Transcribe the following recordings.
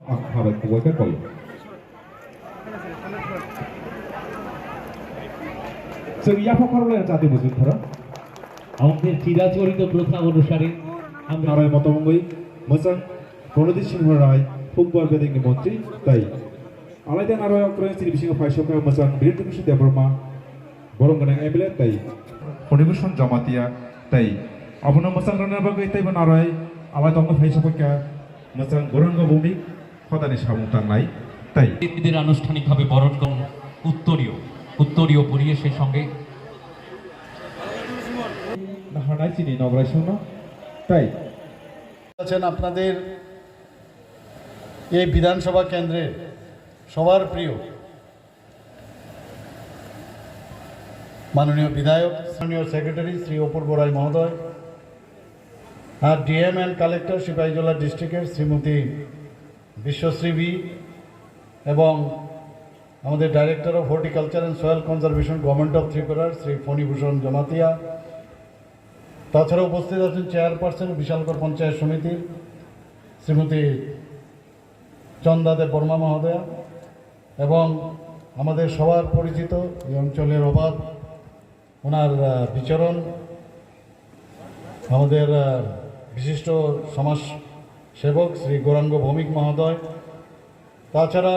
Habit worker call. So ya পকরলে জাতি মজুদ ধরা আমাদের চিরাচরিত প্রথা অনুসারে আমরা নারায় মতমঙ্গই মোসাং প্রণোদিত সিংহ রায় ফুকবল বেদিনী মন্ত্রী তাই আলাদা নারায় অক্রয় শ্রী বিসিং ফাইসকা মোসাং বীর কৃষ্ণ দেববর্মা বরং গণং এমএলএ তাই পরিবেশন জমাতিয়া তাই আপনা মোসাং রানার বাগৈ তাই নারায় আলাদা অঙ্গ ফাইসকা মোসাং গরঙ্গ ভূমি খদানি সামুতার নাই তাই এদের আনুষ্ঠানিকভাবে বরণ করেন উত্তরীয় পরিবেশের সঙ্গে হানাই চিনি নবরাইশন তাই আছেন আপনাদের এই বিধানসভা কেন্দ্রের সবার প্রিয় মাননীয় বিধায়ক সিনিয়র সেক্রেটারি শ্রী অপূর্ব রায় মহোদয় আর ডিএম অ্যান্ড কালেক্টর সিপাহীজলা ডিস্ট্রিক্টের শ্রীমতী বিশ্বশ্রী বি এবং আমাদের director of horticulture and soil conservation government of ত্রিপুরার শ্রী ফণীভূষণ জমাতিয়া, তাছাড়া উপস্থিত আছেন চেয়ারপারসন বিশালগড় পঞ্চায়েত সমিতির শ্রীমতী চন্দা দেব বর্মা মহোদয়া এবং আমাদের সবার পরিচিত এই অঞ্চলের অবাধ ওনার বিচরণ আমাদের বিশিষ্ট সমাজ সেবক শ্রী গৌরাঙ্গ ভৌমিক মহোদয়, তাছাড়া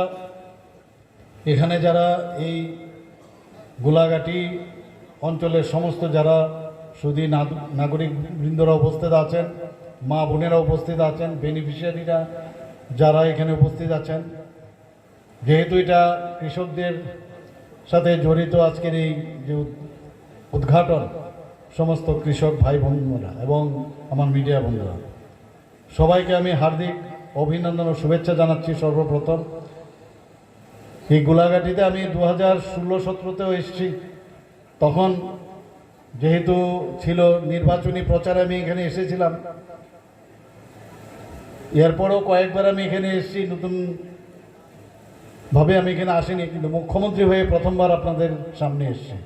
এখানে যারা এই গোলাঘাটি অঞ্চলের সমস্ত যারা সুধী নাগরিক বৃন্দরা উপস্থিত আছেন, মা বোনেরা উপস্থিত আছেন, বেনিফিশিয়ারিরা যারা এখানে উপস্থিত আছেন, যেহেতু এটা কৃষকদের সাথে জড়িত আজকের এই যে উদ্ঘাটন, সমস্ত কৃষক ভাই বোনেরা এবং আমার মিডিয়া বন্ধুরা সবাইকে আমি হার্দিক অভিনন্দন ও শুভেচ্ছা জানাচ্ছি। সর্বপ্রথম এই গোলাঘাটিতে আমি 2016-17তেও এসেছি, তখন যেহেতু ছিল নির্বাচনী প্রচারে আমি এখানে এসেছিলাম, এরপরও কয়েকবার আমি এখানে এসেছি, নতুনভাবে আমি এখানে আসিনি, কিন্তু মুখ্যমন্ত্রী হয়ে প্রথমবার আপনাদের সামনে এসেছি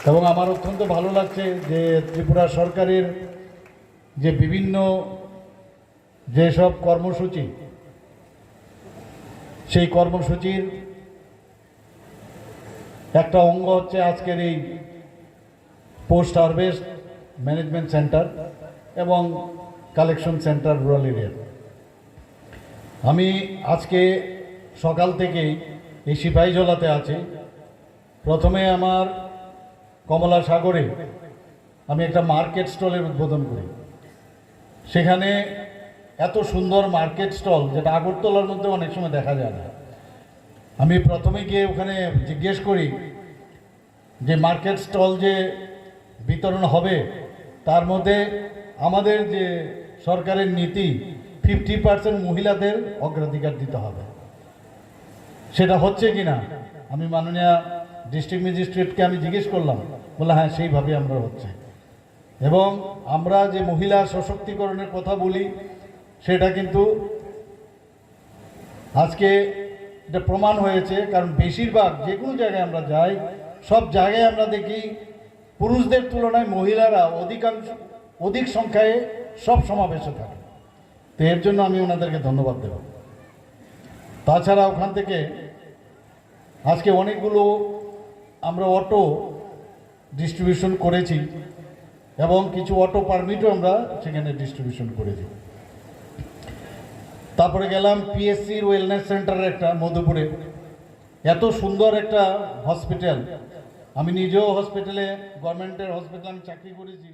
এবং আমার অত্যন্ত ভালো লাগছে যে ত্রিপুরা সরকারের যে বিভিন্ন যেসব কর্মসূচি, সেই কর্মসূচির একটা অঙ্গ হচ্ছে আজকের এই পোস্ট হারভেস্ট ম্যানেজমেন্ট সেন্টার এবং কালেকশন সেন্টার রুরাল এরিয়া। আমি আজকে সকাল থেকেই এই সিপাহীজলাতে আছি। প্রথমে আমার কমলা সাগরে আমি একটা মার্কেট স্টলের উদ্বোধন করি। সেখানে এত সুন্দর মার্কেট স্টল, যেটা আগরতলার মধ্যে অনেক সময় দেখা যায় না। আমি প্রথমে গিয়ে ওখানে জিজ্ঞেস করি যে মার্কেট স্টল যে বিতরণ হবে তার মধ্যে আমাদের যে সরকারের নীতি 50% মহিলাদের অগ্রাধিকার দিতে হবে, সেটা হচ্ছে কি না। আমি মাননীয় ডিস্ট্রিক্ট ম্যাজিস্ট্রেটকে আমি জিজ্ঞেস করলাম, বললাম হ্যাঁ সেইভাবে আমরা হচ্ছে। এবং আমরা যে মহিলা সশক্তিকরণের কথা বলি সেটা কিন্তু আজকে এটা প্রমাণ হয়েছে, কারণ বেশিরভাগ যে কোনো জায়গায় আমরা যাই, সব জায়গায় আমরা দেখি পুরুষদের তুলনায় মহিলারা অধিক সংখ্যায় সব সমাবেশে থাকে। তো এর জন্য আমি ওনাদেরকে ধন্যবাদ দেব। তাছাড়া ওখান থেকে আজকে অনেকগুলো আমরা অটো ডিস্ট্রিবিউশন করেছি এবং কিছু অটো পারমিটও আমরা সেখানে ডিস্ট্রিবিউশন করেছি। তারপরে গেলাম পিএসসির ওয়েলনেস সেন্টারের একটা মধুপুরে, এত সুন্দর একটা হসপিটাল। আমি নিজেও হসপিটালে, গভর্নমেন্টের হসপিটালে আমি চাকরি করেছি।